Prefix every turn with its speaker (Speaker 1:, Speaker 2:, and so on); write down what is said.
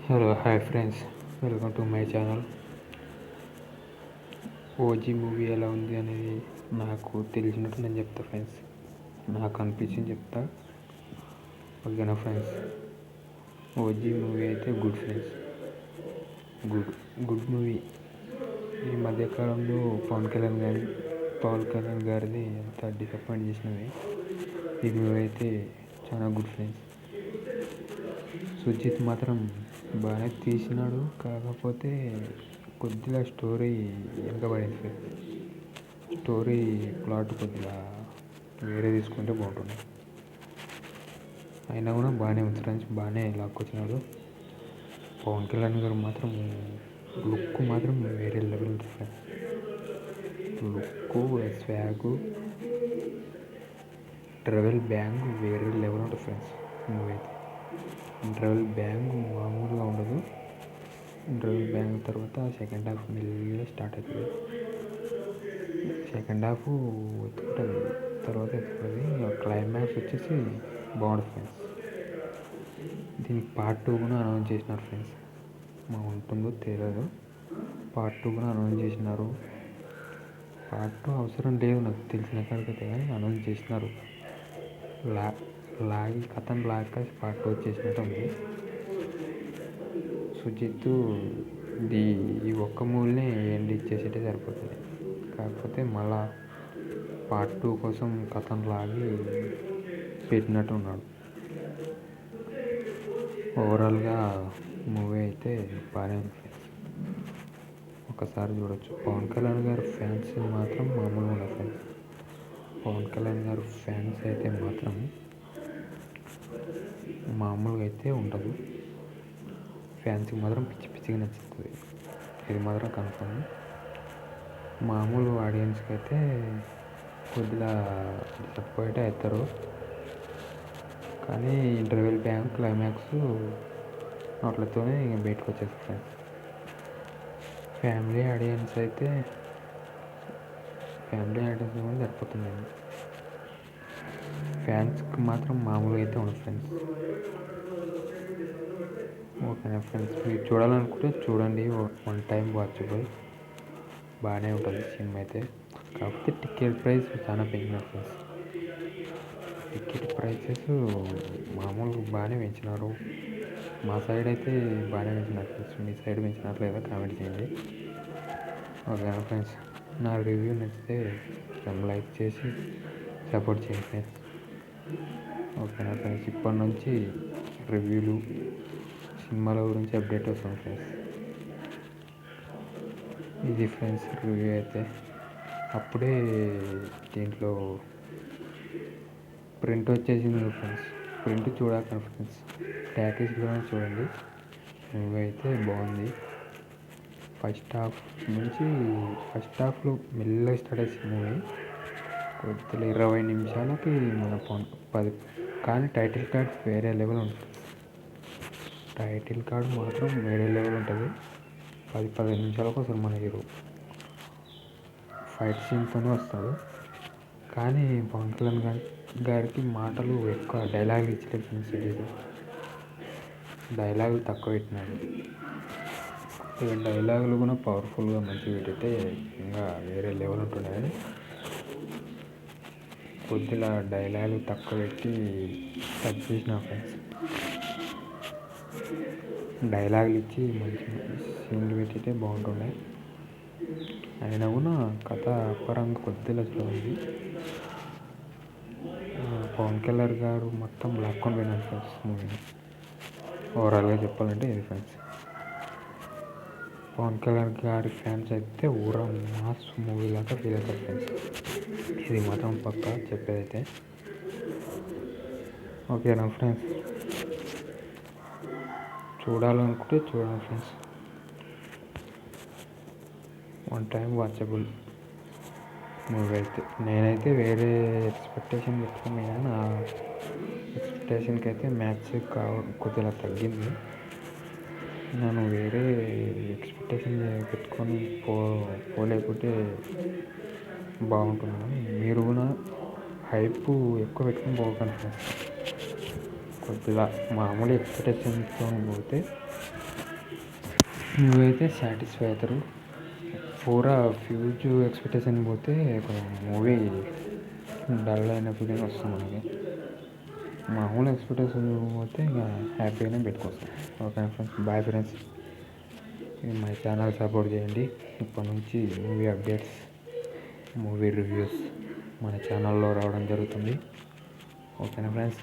Speaker 1: Hello hi friends, welcome to my channel. OG movie ఎలా ఉంది అనేది నాకు తెలిసినట్టు నేను చెప్తా ఫ్రెండ్స్. నాకు అనిపించింది చెప్తా, ఓకేనా ఫ్రెండ్స్. ఓజీ మూవీ అయితే good friends, good good movie. ఈ మధ్యకాలంలో పవన్ కళ్యాణ్ గారిది ఎంత డిసప్పాయింట్ చేసినవి. ఈ మూవీ అయితే చాలా గుడ్ ఫ్రెండ్స్. సుజిత్ మాత్రం బాగానే తీసినాడు, కాకపోతే కొద్దిగా స్టోరీ వెనకబడింది ఫ్రెండ్స్. స్టోరీ ప్లాట్ కొద్దిగా వేరే తీసుకుంటే బాగుంటుంది. అయినా కూడా బాగానే ఉంది ఫ్రెండ్స్, బాగానే లాక్కొచ్చినాడు. పవన్ కళ్యాణ్ గారు మాత్రం లుక్ మాత్రం వేరే లెవెల్ ఉంటుంది friends. Look, swag, travel bang వేరే లెవెల్ ఉంటుంది ఫ్రెండ్స్. మూవీ అయితే ట్రావెల్ బ్యాంగ్ మామూలుగా ఉండదు. ట్రావెల్ బ్యాంగ్ తర్వాత సెకండ్ హాఫ్ మెల్లిగా స్టార్ట్ అవుతుంది. సెకండ్ హాఫ్ ఎత్తుకుంటుంది, తర్వాత ఎత్తుకుంటుంది. క్లైమాక్స్ వచ్చేసి బాగుంటుంది ఫ్రెండ్స్. దీనికి పార్ట్ 2 కూడా అనౌన్స్ చేసినారు ఫ్రెండ్స్. మా ఉంటుందో తెలియదు, పార్ట్ 2 కూడా అనౌన్స్ చేసినారు. పార్ట్ 2 అవసరం లేదు నాకు తెలిసిన కాడికైతే, కానీ అనౌన్స్ చేసినారు. కథను లాక్క పార్ట్ 2 వచ్చేసినట్టు ఉంది. సుజిత్ ఈ ఒక్క మూవీని ఎండ్ ఇచ్చేసేటే సరిపోతుంది. కాకపోతే మళ్ళా పార్ట్ 2 కోసం కథను లాగి పెట్టినట్టు ఉన్నాడు. ఓవరాల్గా మూవీ అయితే బాగానే ఉంది ఫ్రెండ్స్, ఒకసారి చూడొచ్చు. పవన్ కళ్యాణ్ గారు ఫ్యాన్స్ మాత్రం మామూలుగా ఉండదు ఫ్రెండ్స్. పవన్ కళ్యాణ్ గారు ఫ్యాన్స్ అయితే మాత్రం మామూలుగా అయితే ఉండదు. ఫ్యాన్స్కి మాత్రం పిచ్చి పిచ్చిగా నచ్చుతుంది, ఇది మాత్రం కన్ఫర్మ్. మామూలు ఆడియన్స్కి అయితే కొద్దిగా డిసప్పాయింట్ అవుతారు. కానీ ఇంటర్వెల్ బ్యాంక్ క్లైమాక్స్ వాటితోనే ఇంకా బయటకు వచ్చేస్తారు ఫ్రెండ్స్. ఫ్యామిలీ ఆడియన్స్ కూడా సరిపోతుందండి. ఫ్యాన్స్కి మాత్రం మామూలుగా అయితే ఉండదు ఫ్రెండ్స్. ఓకేనా ఫ్రెండ్స్, మీరు చూడాలనుకుంటే చూడండి, వన్ టైం వాచబుల్, బాగానే ఉంటుంది సినిమా అయితే. కాకపోతే టికెట్ ప్రైస్ చాలా పెంచినారు ఫ్రెండ్స్. టికెట్ ప్రైసెస్ మామూలుగా బాగానే పెంచినారు. మా సైడ్ అయితే బాగానే పెంచినారు ఫ్రెండ్స్. మీ సైడ్ పెంచినారు లేదా కామెంట్ చేయండి, ఓకేనా ఫ్రెండ్స్. నా రివ్యూ నచ్చితే లైక్ చేసి సపోర్ట్ చేయండి ఫ్రెండ్స్, ఓకేనా ఫ్రెండ్స్. ఇప్పటి నుంచి రివ్యూలు, సినిమాల గురించి అప్డేట్ వస్తుంది ఫ్రెండ్స్. ఇది ఫ్రెండ్స్ రివ్యూ అయితే. అప్పుడే దీంట్లో ప్రింట్ వచ్చేసింది ఫ్రెండ్స్. ప్రింట్ చూడాలి ఫ్రెండ్స్, ప్యాకేజ్లోనే చూడండి. మూవీ అయితే బాగుంది. ఫస్ట్ హాఫ్లో మెల్లగా స్టార్ట్ అయ్యింది మూవీ. కొద్దిగా 20 నిమిషాలకి మన 10, కానీ టైటిల్ కార్డ్ వేరే లెవెల్ ఉంటుంది. టైటిల్ కార్డ్ మాత్రం వేరే లెవెల్ ఉంటుంది. 10-15 నిమిషాలకు అసలు మన హీరో ఫైట్ సీన్తోనే వస్తాడు. కానీ పవన్ కళ్యాణ్ గారికి మాటలు ఎక్కువ, డైలాగులు ఇచ్చలేదు సిరీస్. డైలాగులు తక్కువ పెట్టినాడు. డైలాగులు కూడా పవర్ఫుల్గా మంచిగా పెట్టితే ఇంకా వేరే లెవెల్ ఉంటుండే. కానీ కొద్దిగా డైలాగులు తక్కువ పెట్టి టచ్ చేసిన ఫ్రెండ్స్. డైలాగులు ఇచ్చి మంచి సీన్లు పెట్టితే బాగుంటుండే. అయినా కూడా కథ పరంగా కొద్దిగా స్లో ఉంది. పవన్ కళ్యాణ్ గారు మొత్తం లాక్కొని పోయినాడు ఫ్రెండ్స్ మూవీని. ఓవరాల్గా చెప్పాలంటే ఇది ఫ్రెండ్స్. పవన్ కళ్యాణ్ గారి ఫ్యాన్స్ అయితే ఊరా మాస్ మూవీ లాగా ఫీల్ అవుతారు ఫ్రెండ్స్. ఇది మాత్రం పక్కా చెప్పేదైతే, ఓకేనా ఫ్రెండ్స్. చూడాలనుకుంటే చూడండి friends, one time watchable movie అయితే. నేనైతే వేరే ఎక్స్పెక్టేషన్ పెట్టుకున్నా, నా ఎక్స్పెక్టేషన్కి అయితే మ్యాచ్ కొద్దిగా తగ్గింది. నేను వేరే ఎక్స్పెక్టేషన్ పెట్టుకొని పోలేకుంటే బాగుంటుంది. కానీ మీరు కూడా హైప్ ఎక్కువ పెట్టుకొని పోకండి ఫ్రెండ్స్. కొద్దిగా మామూలు ఎక్స్పెక్టేషన్తో పోతే నువ్వైతే సాటిస్ఫై అవుతారు. పూరా ఫ్యూజ్ ఎక్స్పెక్టేషన్ పోతే మూవీ డల్ అయిన ఫీలింగ్ వస్తుంది మనకి. మామూలు ఎక్స్పెక్టేషన్ పోతే ఇక హ్యాపీగానే పెట్టుకోవచ్చు. Okay friends, boy friends. My channel support చేయండి. ఇప్పటి నుంచి మూవీ అప్డేట్స్, మూవీ రివ్యూస్ మన ఛానల్లో రావడం జరుగుతుంది. ఓకేనా ఫ్రెండ్స్.